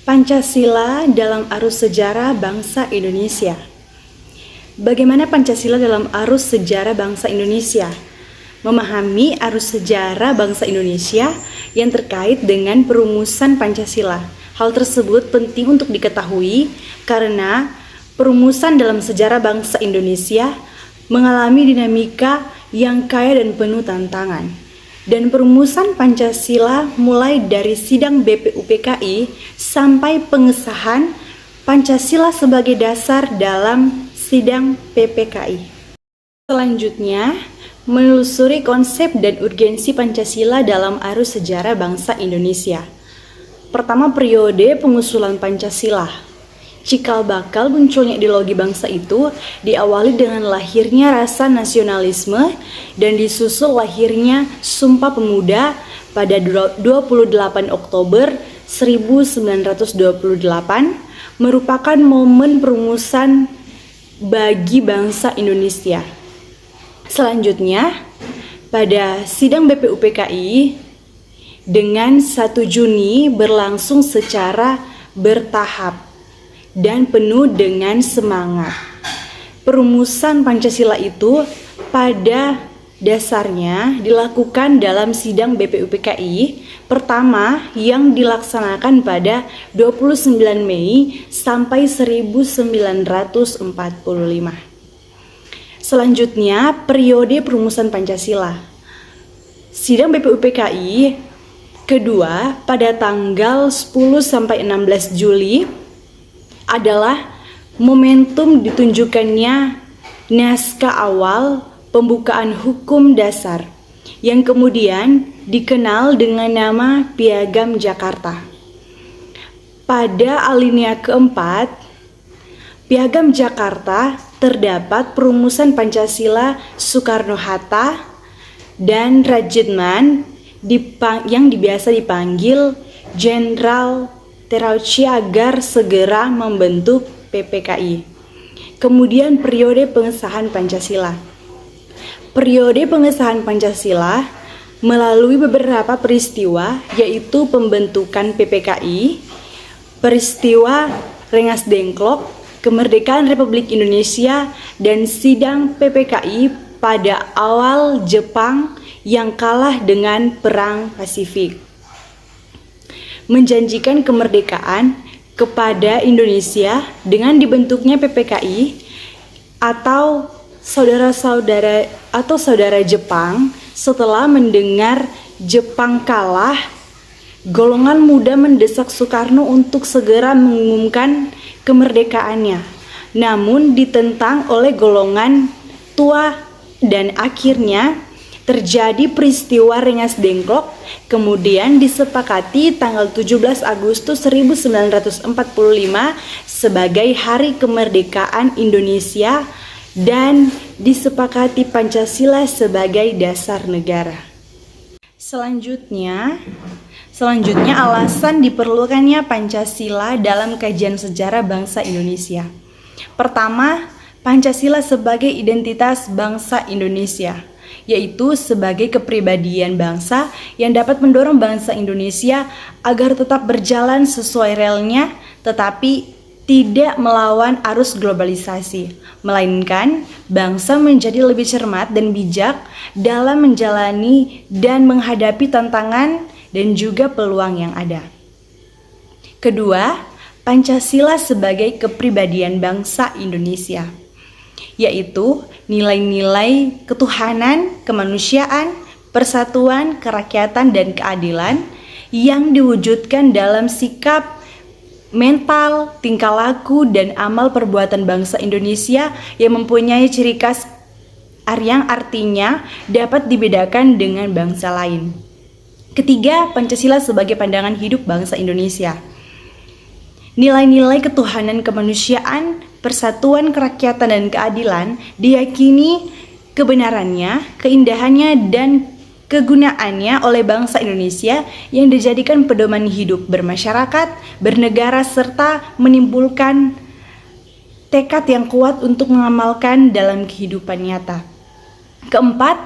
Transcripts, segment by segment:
Pancasila dalam arus sejarah bangsa Indonesia. Bagaimana Pancasila dalam arus sejarah bangsa Indonesia? Memahami arus sejarah bangsa Indonesia yang terkait dengan perumusan Pancasila. Hal tersebut penting untuk diketahui karena perumusan dalam sejarah bangsa Indonesia mengalami dinamika yang kaya dan penuh tantangan. Dan perumusan Pancasila mulai dari sidang BPUPKI sampai pengesahan Pancasila sebagai dasar dalam sidang PPKI. Selanjutnya, menelusuri konsep dan urgensi Pancasila dalam arus sejarah bangsa Indonesia. Pertama, periode pengusulan Pancasila. Cikal bakal munculnya ideologi bangsa itu diawali dengan lahirnya rasa nasionalisme dan disusul lahirnya Sumpah Pemuda pada 28 Oktober 1928 merupakan momen perumusan bagi bangsa Indonesia. Selanjutnya, pada sidang BPUPKI dengan 1 Juni berlangsung secara bertahap dan penuh dengan semangat. Perumusan Pancasila itu pada dasarnya dilakukan dalam sidang BPUPKI pertama yang dilaksanakan pada 29 Mei sampai 1945. Selanjutnya, periode perumusan Pancasila. Sidang BPUPKI kedua pada tanggal 10 sampai 16 Juli adalah momentum ditunjukkannya naskah awal pembukaan hukum dasar yang kemudian dikenal dengan nama Piagam Jakarta. Pada alinea keempat, Piagam Jakarta terdapat perumusan Pancasila Soekarno-Hatta dan Rajitman yang biasa dipanggil Jenderal Terauchi agar segera membentuk PPKI. Kemudian periode pengesahan Pancasila. Periode pengesahan Pancasila melalui beberapa peristiwa yaitu pembentukan PPKI, peristiwa Rengas Dengklok, kemerdekaan Republik Indonesia, dan sidang PPKI pada awal Jepang yang kalah dengan Perang Pasifik. Menjanjikan kemerdekaan kepada Indonesia dengan dibentuknya PPKI atau saudara Jepang. Setelah mendengar Jepang kalah, golongan muda mendesak Soekarno untuk segera mengumumkan kemerdekaannya. Namun ditentang oleh golongan tua dan akhirnya terjadi peristiwa Rengas Dengklok, kemudian disepakati tanggal 17 Agustus 1945 sebagai Hari Kemerdekaan Indonesia dan disepakati Pancasila sebagai dasar negara. Selanjutnya alasan diperlukannya Pancasila dalam kajian sejarah bangsa Indonesia. Pertama, Pancasila sebagai identitas bangsa Indonesia, yaitu sebagai kepribadian bangsa yang dapat mendorong bangsa Indonesia agar tetap berjalan sesuai relnya, tetapi tidak melawan arus globalisasi, melainkan bangsa menjadi lebih cermat dan bijak dalam menjalani dan menghadapi tantangan dan juga peluang yang ada. Kedua, Pancasila sebagai kepribadian bangsa Indonesia, yaitu nilai-nilai ketuhanan, kemanusiaan, persatuan, kerakyatan, dan keadilan yang diwujudkan dalam sikap, mental, tingkah laku, dan amal perbuatan bangsa Indonesia yang mempunyai ciri khas yang artinya dapat dibedakan dengan bangsa lain. Ketiga, Pancasila sebagai pandangan hidup bangsa Indonesia. Nilai-nilai ketuhanan, kemanusiaan, persatuan, kerakyatan, dan keadilan diyakini kebenarannya, keindahannya, dan kegunaannya oleh bangsa Indonesia yang dijadikan pedoman hidup bermasyarakat, bernegara, serta menimbulkan tekad yang kuat untuk mengamalkan dalam kehidupan nyata. Keempat,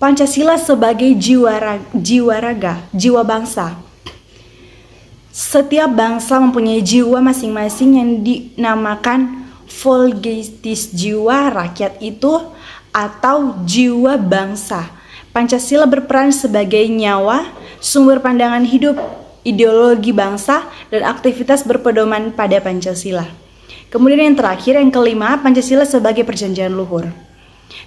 Pancasila sebagai jiwa raga, jiwa bangsa. Setiap bangsa mempunyai jiwa masing-masing yang dinamakan Volksgeist, jiwa rakyat itu atau jiwa bangsa. Pancasila berperan sebagai nyawa, sumber pandangan hidup, ideologi bangsa, dan aktivitas berpedoman pada Pancasila. Kemudian yang terakhir, yang kelima, Pancasila sebagai perjanjian luhur.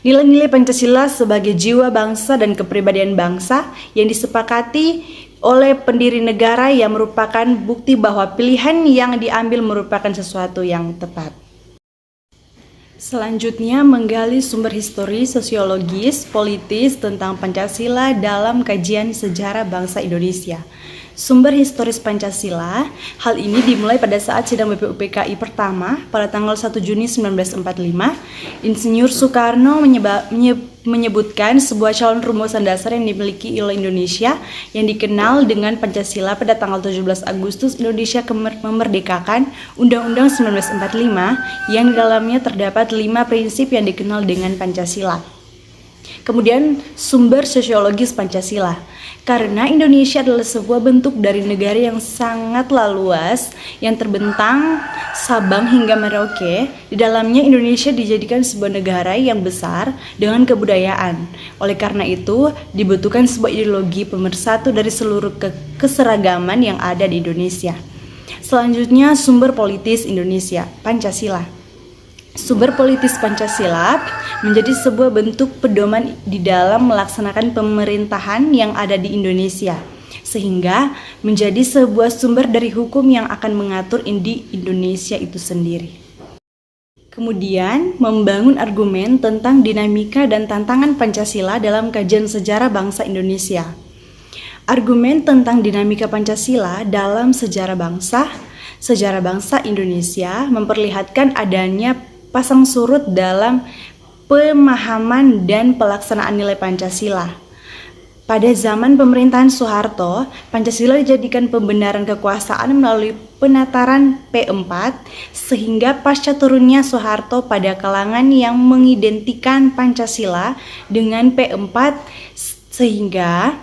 Nilai-nilai Pancasila sebagai jiwa bangsa dan kepribadian bangsa yang disepakati oleh pendiri negara yang merupakan bukti bahwa pilihan yang diambil merupakan sesuatu yang tepat. Selanjutnya, menggali sumber histori, sosiologis, politis tentang Pancasila dalam kajian sejarah bangsa Indonesia. Sumber historis Pancasila, hal ini dimulai pada saat sidang BPUPKI pertama pada tanggal 1 Juni 1945. Insinyur Soekarno menyebutkan sebuah calon rumusan dasar yang dimiliki oleh Indonesia yang dikenal dengan Pancasila pada tanggal 17 Agustus Indonesia memerdekakan Undang-Undang 1945 yang di dalamnya terdapat 5 prinsip yang dikenal dengan Pancasila. Kemudian sumber sosiologis Pancasila. Karena Indonesia adalah sebuah bentuk dari negara yang sangatlah luas yang terbentang Sabang hingga Merauke, di dalamnya Indonesia dijadikan sebuah negara yang besar dengan kebudayaan. Oleh karena itu, dibutuhkan sebuah ideologi pemersatu dari seluruh keseragaman yang ada di Indonesia. Selanjutnya, sumber politis Indonesia, Pancasila. Sumber politis Pancasila menjadi sebuah bentuk pedoman di dalam melaksanakan pemerintahan yang ada di Indonesia, sehingga menjadi sebuah sumber dari hukum yang akan mengatur di Indonesia itu sendiri. Kemudian, membangun argumen tentang dinamika dan tantangan Pancasila dalam kajian sejarah bangsa Indonesia. Argumen tentang dinamika Pancasila dalam sejarah bangsa Indonesia memperlihatkan adanya pasang surut dalam pemahaman dan pelaksanaan nilai Pancasila. Pada zaman pemerintahan Soeharto, Pancasila dijadikan pembenaran kekuasaan melalui penataran P4, sehingga pasca turunnya Soeharto pada kalangan yang mengidentikan Pancasila dengan P4, sehingga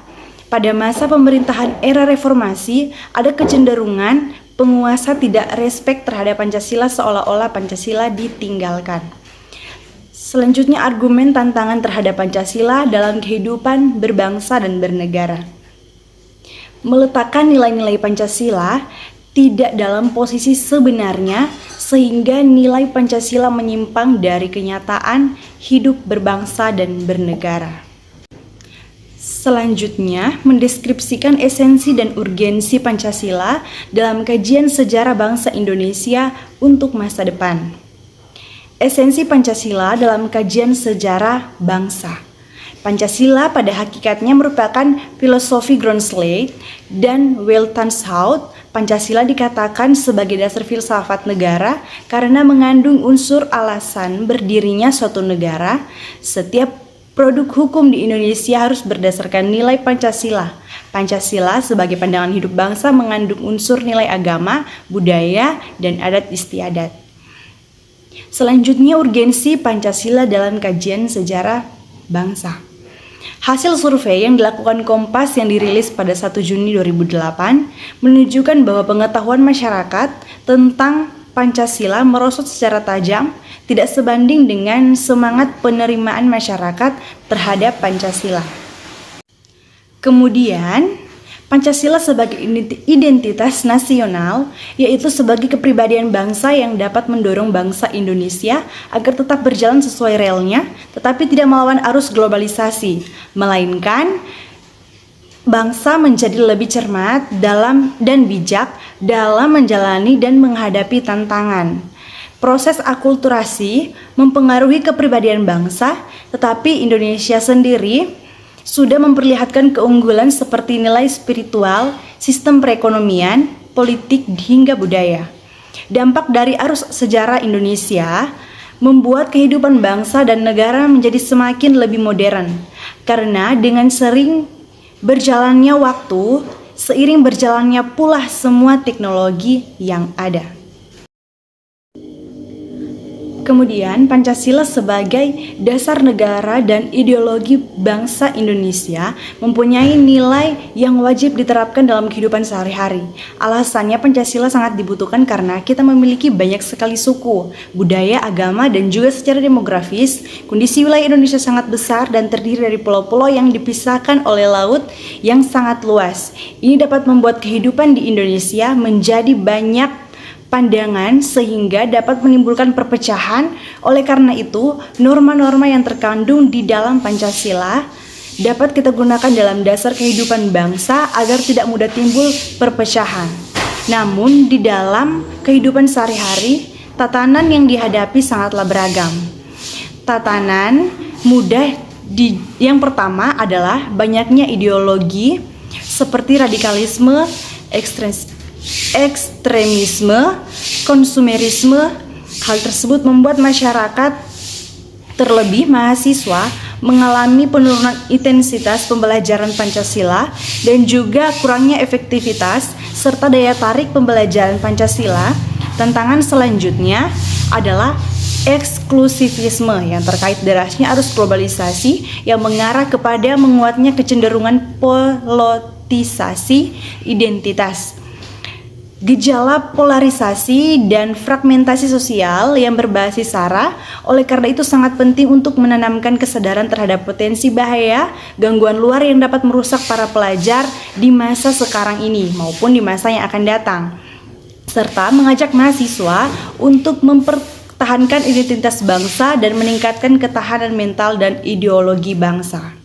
pada masa pemerintahan era reformasi ada kecenderungan penguasa tidak respek terhadap Pancasila seolah-olah Pancasila ditinggalkan. Selanjutnya, argumen tantangan terhadap Pancasila dalam kehidupan berbangsa dan bernegara. Meletakkan nilai-nilai Pancasila tidak dalam posisi sebenarnya sehingga nilai Pancasila menyimpang dari kenyataan hidup berbangsa dan bernegara. Selanjutnya, mendeskripsikan esensi dan urgensi Pancasila dalam kajian sejarah bangsa Indonesia untuk masa depan. Esensi Pancasila dalam kajian sejarah bangsa. Pancasila pada hakikatnya merupakan filosofi Groundsley dan Weltanschauung. Pancasila dikatakan sebagai dasar filsafat negara karena mengandung unsur alasan berdirinya suatu negara. Setiap produk hukum di Indonesia harus berdasarkan nilai Pancasila. Pancasila sebagai pandangan hidup bangsa mengandung unsur nilai agama, budaya, dan adat istiadat. Selanjutnya, urgensi Pancasila dalam kajian sejarah bangsa. Hasil survei yang dilakukan Kompas yang dirilis pada 1 Juni 2008 menunjukkan bahwa pengetahuan masyarakat tentang Pancasila merosot secara tajam, tidak sebanding dengan semangat penerimaan masyarakat terhadap Pancasila. Kemudian, Pancasila sebagai identitas nasional, yaitu sebagai kepribadian bangsa yang dapat mendorong bangsa Indonesia agar tetap berjalan sesuai relnya, tetapi tidak melawan arus globalisasi, melainkan bangsa menjadi lebih cermat dan bijak dalam menjalani dan menghadapi tantangan. Proses akulturasi mempengaruhi kepribadian bangsa, tetapi Indonesia sendiri sudah memperlihatkan keunggulan seperti nilai spiritual, sistem perekonomian, politik, hingga budaya. Dampak dari arus sejarah Indonesia membuat kehidupan bangsa dan negara menjadi semakin lebih modern, karena dengan sering berjalannya waktu, seiring berjalannya pula semua teknologi yang ada. Kemudian, Pancasila sebagai dasar negara dan ideologi bangsa Indonesia mempunyai nilai yang wajib diterapkan dalam kehidupan sehari-hari. Alasannya Pancasila sangat dibutuhkan karena kita memiliki banyak sekali suku, budaya, agama, dan juga secara demografis, kondisi wilayah Indonesia sangat besar dan terdiri dari pulau-pulau yang dipisahkan oleh laut yang sangat luas. Ini dapat membuat kehidupan di Indonesia menjadi banyak pandangan sehingga dapat menimbulkan perpecahan. Oleh karena itu, norma-norma yang terkandung di dalam Pancasila dapat kita gunakan dalam dasar kehidupan bangsa agar tidak mudah timbul perpecahan. Namun, di dalam kehidupan sehari-hari, tatanan yang dihadapi sangatlah beragam. Tatanan mudah yang pertama adalah banyaknya ideologi seperti radikalisme, ekstremisme, konsumerisme. Hal tersebut membuat masyarakat, terlebih mahasiswa, mengalami penurunan intensitas pembelajaran Pancasila dan juga kurangnya efektivitas serta daya tarik pembelajaran Pancasila. Tantangan selanjutnya adalah eksklusivisme yang terkait derasnya arus globalisasi yang mengarah kepada menguatnya kecenderungan politisasi identitas. Gejala polarisasi dan fragmentasi sosial yang berbasis SARA. Oleh karena itu sangat penting untuk menanamkan kesadaran terhadap potensi bahaya gangguan luar yang dapat merusak para pelajar di masa sekarang ini maupun di masa yang akan datang, serta mengajak mahasiswa untuk mempertahankan identitas bangsa dan meningkatkan ketahanan mental dan ideologi bangsa.